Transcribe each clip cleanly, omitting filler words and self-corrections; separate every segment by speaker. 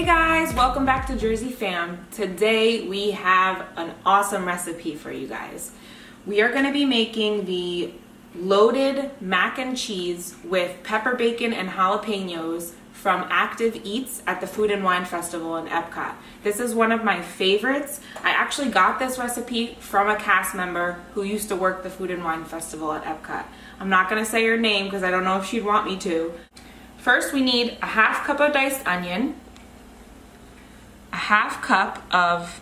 Speaker 1: guys, welcome back to Jerseyfam. Today we have an awesome recipe for you guys. We are going to be making the loaded mac and cheese with pepper bacon and jalapenos from Active Eats at the Food and Wine Festival in Epcot. This is one of my favorites. I actually got this recipe from a cast member who used to work the Food and Wine Festival at Epcot. I'm not going to say her name because I don't know if she'd want me to. First, we need a half cup of diced onion, a half cup of,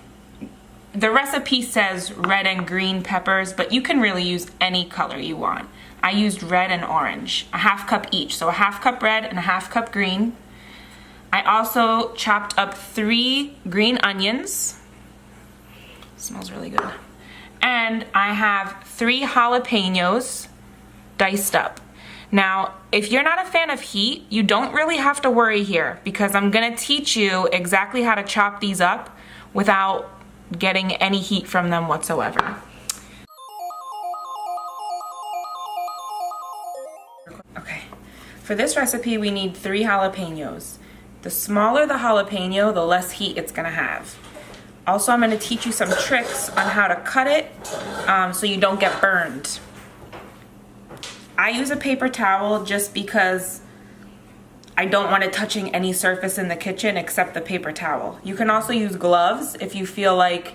Speaker 1: the recipe says red and green peppers, but you can really use any color you want. I used red and orange, a half cup each, so a half cup red and a half cup green. I also chopped up 3 green onions. Smells really good. And I have 3 jalapenos diced up. Now, if you're not a fan of heat, you don't really have to worry here because I'm gonna teach you exactly how to chop these up without getting any heat from them whatsoever. Okay, for this recipe we need 3 jalapenos. The smaller the jalapeno, the less heat it's gonna have. Also, I'm gonna teach you some tricks on how to cut it so you don't get burned. I use a paper towel just because I don't want it touching any surface in the kitchen except the paper towel. You can also use gloves if you feel like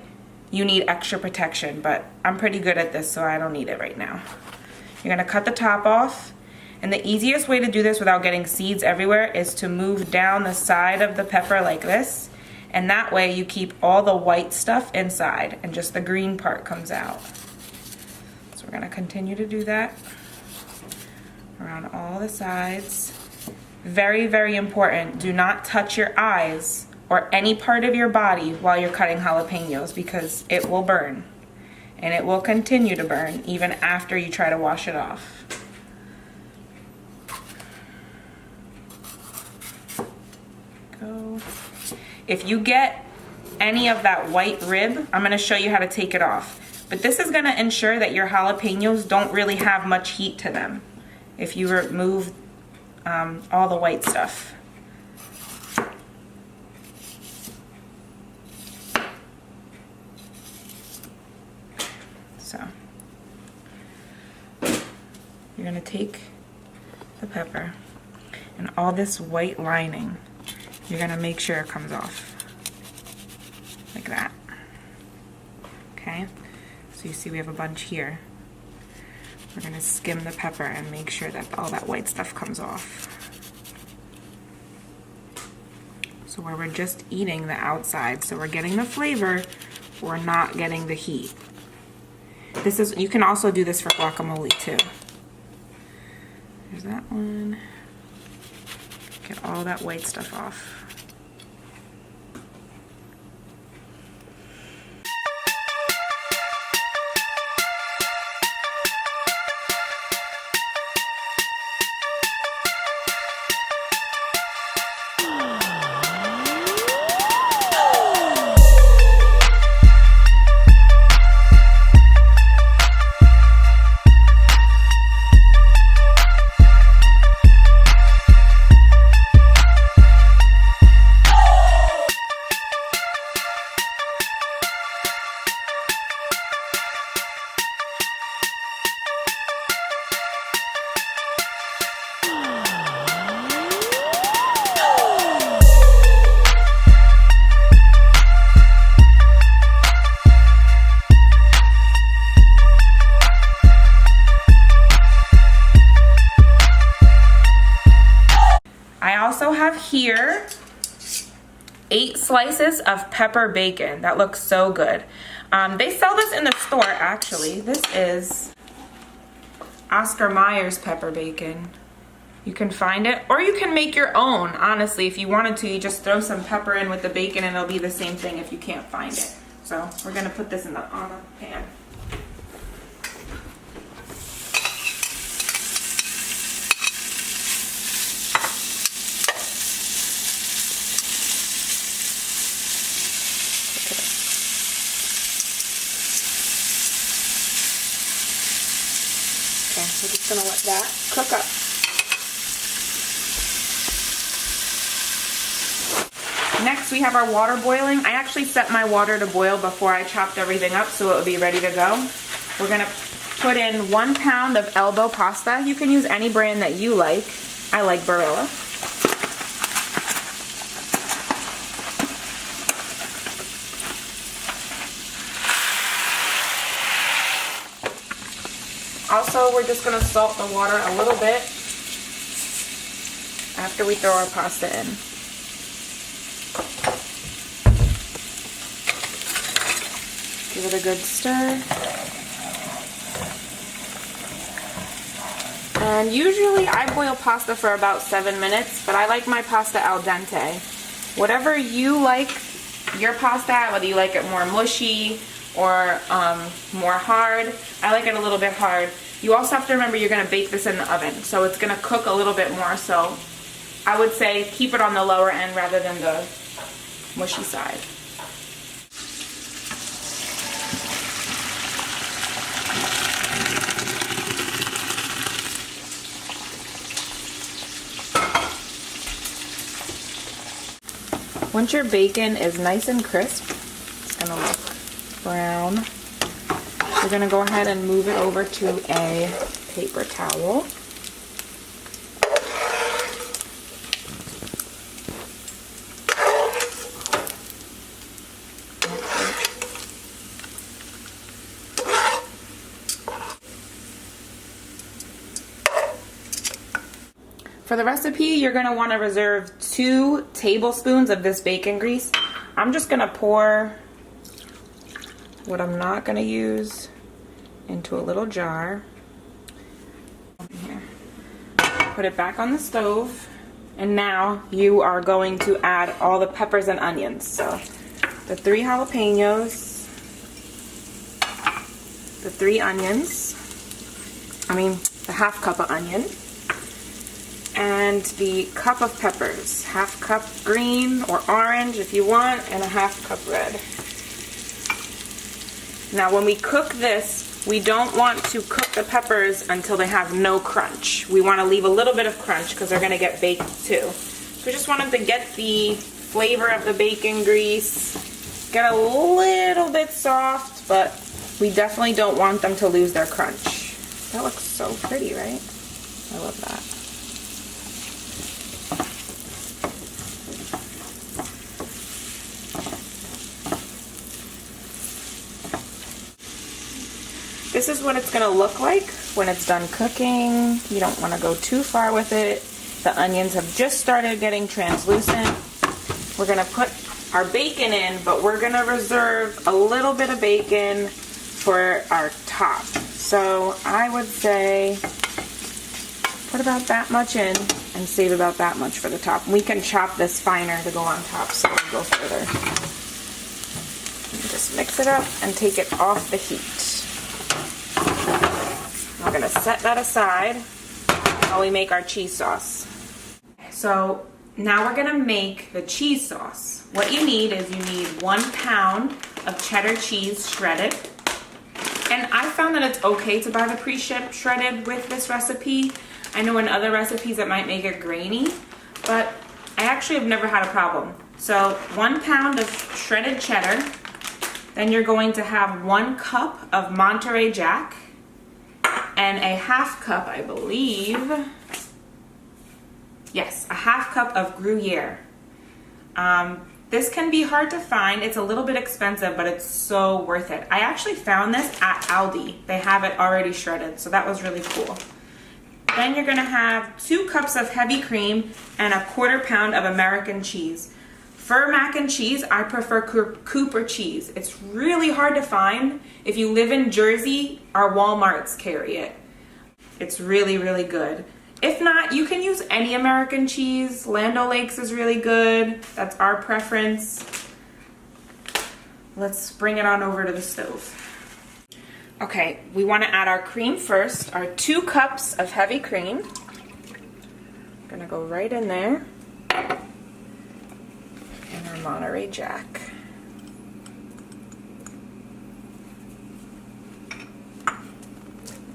Speaker 1: you need extra protection, but I'm pretty good at this, so I don't need it right now. You're gonna cut the top off, and the easiest way to do this without getting seeds everywhere is to move down the side of the pepper like this, and that way you keep all the white stuff inside and just the green part comes out. So we're gonna continue to do that around all the sides. Very, very important, do not touch your eyes or any part of your body while you're cutting jalapenos because it will burn. And it will continue to burn even after you try to wash it off. Go. If you get any of that white rib, I'm gonna show you how to take it off. But this is gonna ensure that your jalapenos don't really have much heat to them if you remove all the white stuff. So, you're gonna take the pepper and all this white lining, you're gonna make sure it comes off, like that. Okay, so you see we have a bunch here. We're gonna skim the pepper and make sure that all that white stuff comes off. So where we're just eating the outside, so we're getting the flavor, we're not getting the heat. This is, you can also do this for guacamole too. There's that one. Get all that white stuff off. I also have here 8 slices of pepper bacon. That looks so good. They sell this in the store actually. This is Oscar Mayer's pepper bacon. You can find it, or you can make your own, honestly. If you wanted to, you just throw some pepper in with the bacon and it'll be the same thing if you can't find it. So we're gonna put this on a pan. Okay, we're just gonna let that cook up. Next, we have our water boiling. I actually set my water to boil before I chopped everything up so it would be ready to go. We're gonna put in 1 pound of elbow pasta. You can use any brand that you like. I like Barilla. Also, we're just gonna salt the water a little bit after we throw our pasta in. Give it a good stir. And usually I boil pasta for about 7 minutes, but I like my pasta al dente. Whatever you like your pasta at, whether you like it more mushy or more hard, I like it a little bit hard. You also have to remember you're going to bake this in the oven, so it's going to cook a little bit more, so I would say keep it on the lower end rather than the mushy side. Once your bacon is nice and crisp, it's going to look brown. We're going to go ahead and move it over to a paper towel. For the recipe, you're going to want to reserve 2 tablespoons of this bacon grease. I'm just going to pour what I'm not going to use into a little jar. Here. Put it back on the stove. And now you are going to add all the peppers and onions. So the 3 jalapeños, the 3 onions, the half cup of onion, and the cup of peppers, half cup green or orange if you want, and a half cup red. Now when we cook this, we don't want to cook the peppers until they have no crunch. We want to leave a little bit of crunch because they're going to get baked too. So we just want them to get the flavor of the bacon grease, get a little bit soft, but we definitely don't want them to lose their crunch. That looks so pretty, right? I love that. This is what it's going to look like when it's done cooking. You don't want to go too far with it. The onions have just started getting translucent. We're going to put our bacon in, but we're going to reserve a little bit of bacon for our top. So I would say put about that much in and save about that much for the top. We can chop this finer to go on top so we'll go further. Just mix it up and take it off the heat. We're going to set that aside while we make our cheese sauce. So now we're going to make the cheese sauce. What you need is you need 1 pound of cheddar cheese shredded. And I found that it's okay to buy the pre-shredded with this recipe. I know in other recipes it might make it grainy, but I actually have never had a problem. So 1 pound of shredded cheddar. Then you're going to have 1 cup of Monterey Jack. And a half cup, I believe, yes, a half cup of Gruyere. This can be hard to find. It's a little bit expensive, but it's so worth it. I actually found this at Aldi. They have it already shredded, so that was really cool. Then you're gonna have 2 cups of heavy cream and a 1/4 pound of American cheese. For mac and cheese, I prefer Cooper cheese. It's really hard to find. If you live in Jersey, our Walmarts carry it. It's really, really good. If not, you can use any American cheese. Land O'Lakes is really good. That's our preference. Let's bring it on over to the stove. Okay, we want to add our cream first. Our 2 cups of heavy cream. Gonna go right in there. And our Monterey Jack.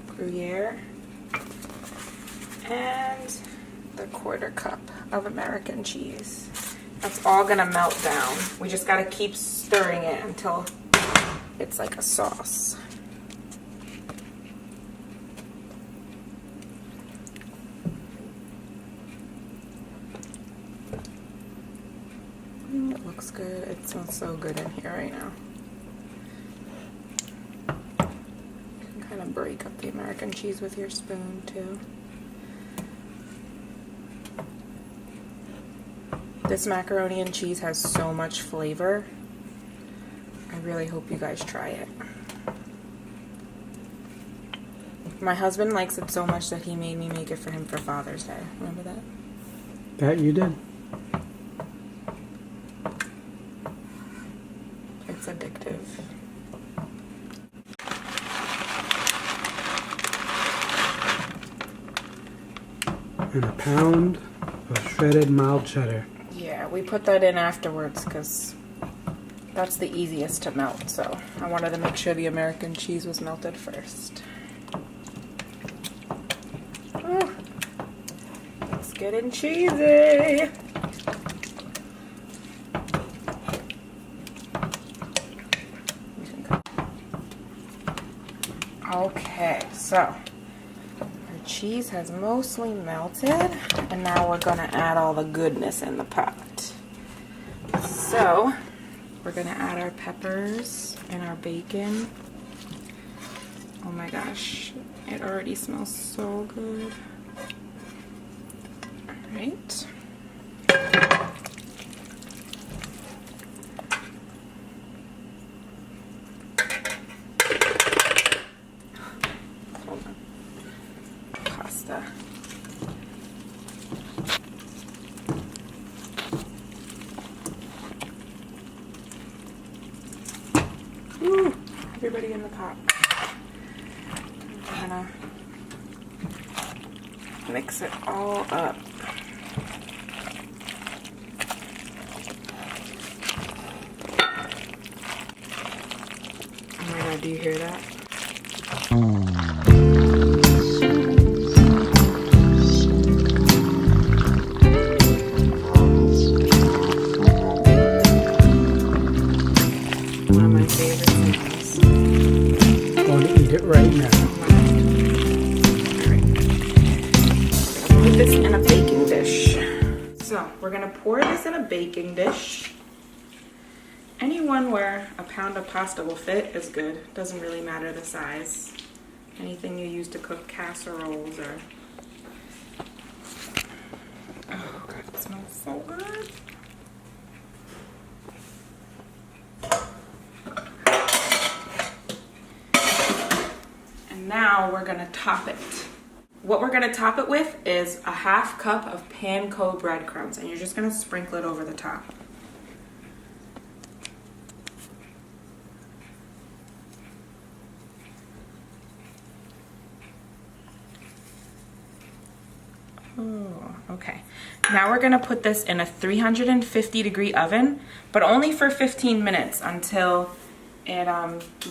Speaker 1: Gruyere. And the 1/4 cup of American cheese. That's all gonna melt down. We just gotta keep stirring it until it's like a sauce. It looks good. It smells so good in here right now. You can kind of break up the American cheese with your spoon too. This macaroni and cheese has so much flavor. I really hope you guys try it. My husband likes it so much that he made me make it for him for Father's Day. Remember that?
Speaker 2: That you did?
Speaker 1: It's addictive.
Speaker 2: And a pound of shredded mild cheddar.
Speaker 1: Yeah, we put that in afterwards because that's the easiest to melt. So I wanted to make sure the American cheese was melted first. Oh, it's getting cheesy. Okay, so our cheese has mostly melted, and now we're gonna add all the goodness in the pot. So we're gonna add our peppers and our bacon. Oh my gosh, it already smells so good. All right. Pasta. Ooh, everybody in the pot. I'm gonna mix it all up. Oh my God, do you hear that?
Speaker 2: Right now.
Speaker 1: Alright. Put this in a baking dish. So we're gonna pour this in a baking dish. Anyone where a pound of pasta will fit is good. Doesn't really matter the size. Anything you use to cook casseroles or... Oh God, it smells so good. Now we're gonna top it. What we're gonna top it with is a half cup of panko breadcrumbs, and you're just gonna sprinkle it over the top. Oh, okay. Now we're gonna put this in a 350-degree oven, but only for 15 minutes until it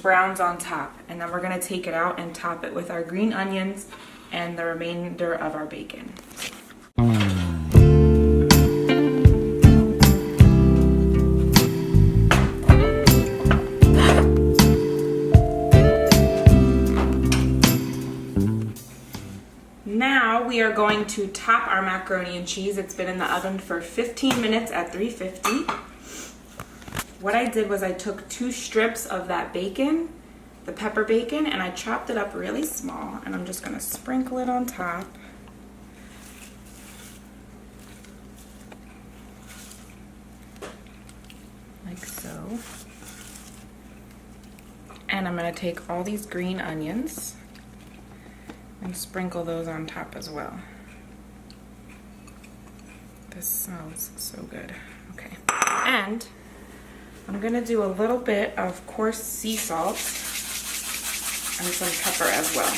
Speaker 1: browns on top, and then we're gonna take it out and top it with our green onions and the remainder of our bacon. Now we are going to top our macaroni and cheese. It's been in the oven for 15 minutes at 350. What I did was I took 2 strips of that bacon, the pepper bacon, and I chopped it up really small, and I'm just gonna sprinkle it on top. Like so. And I'm gonna take all these green onions and sprinkle those on top as well. This smells so good. Okay. And I'm gonna do a little bit of coarse sea salt and some pepper as well.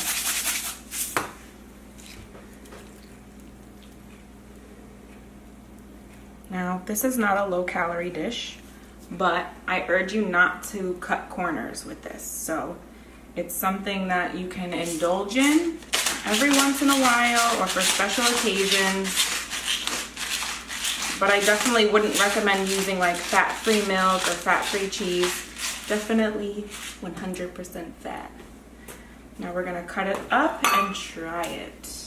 Speaker 1: Now, this is not a low-calorie dish, but I urge you not to cut corners with this. So it's something that you can indulge in every once in a while or for special occasions. but I definitely wouldn't recommend using like fat-free milk or fat-free cheese. Definitely 100% fat. Now we're gonna cut it up and try it.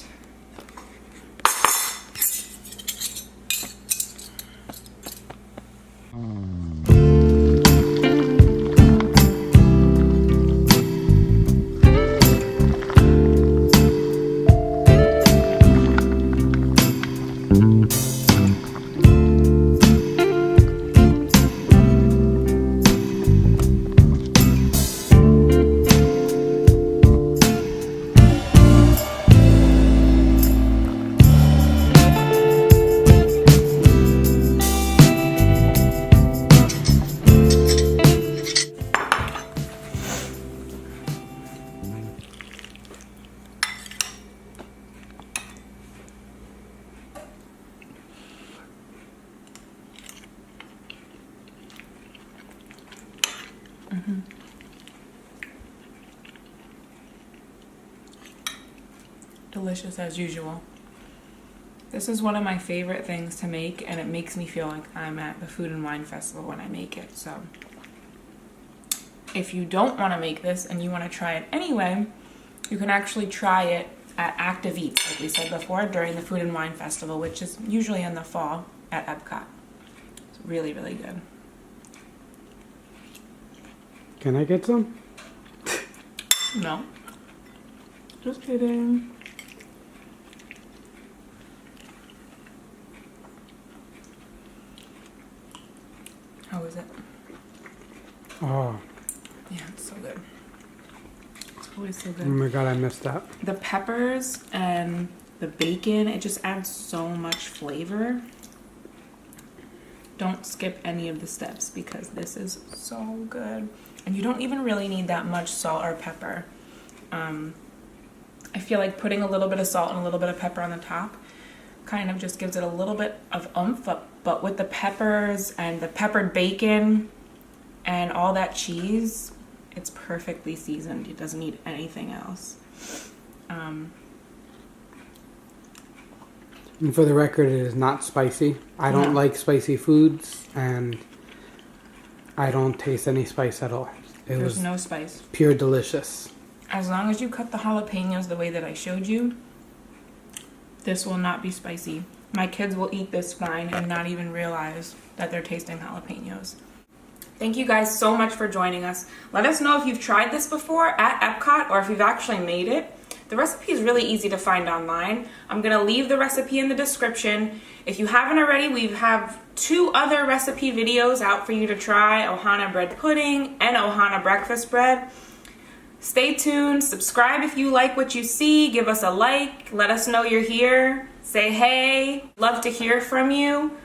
Speaker 1: Delicious as usual. This is one of my favorite things to make, and it makes me feel like I'm at the Food and Wine Festival when I make it. So if you don't want to make this and you want to try it anyway, you can actually try it at Active Eats, like we said before, during the Food and Wine Festival, which is usually in the fall at Epcot. It's really, really good.
Speaker 2: Can I get some?
Speaker 1: No. Just kidding. How is it?
Speaker 2: Oh.
Speaker 1: Yeah, it's so good. It's always so good.
Speaker 2: Oh my god, I missed that.
Speaker 1: The peppers and the bacon, it just adds so much flavor. Don't skip any of the steps because this is so good. And you don't even really need that much salt or pepper. I feel like putting a little bit of salt and a little bit of pepper on the top kind of just gives it a little bit of oomph, but with the peppers and the peppered bacon and all that cheese, it's perfectly seasoned. It doesn't need anything else.
Speaker 2: And for the record, it is not spicy. I don't like spicy foods, and I don't taste any spice at all.
Speaker 1: There's no spice.
Speaker 2: Pure delicious.
Speaker 1: As long as you cut the jalapenos the way that I showed you, this will not be spicy. My kids will eat this fine and not even realize that they're tasting jalapenos. Thank you guys so much for joining us. Let us know if you've tried this before at Epcot or if you've actually made it. The recipe is really easy to find online. I'm gonna leave the recipe in the description. If you haven't already, we have 2 other recipe videos out for you to try: Ohana bread pudding and Ohana breakfast bread. Stay tuned, subscribe if you like what you see, give us a like, let us know you're here, say hey, love to hear from you.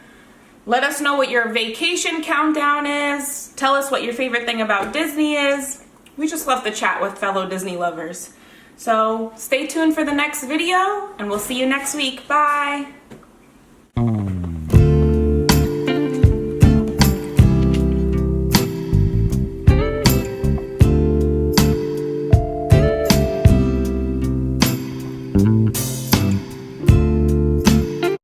Speaker 1: Let us know what your vacation countdown is, tell us what your favorite thing about Disney is. We just love to chat with fellow Disney lovers. So stay tuned for the next video, and we'll see you next week. Bye!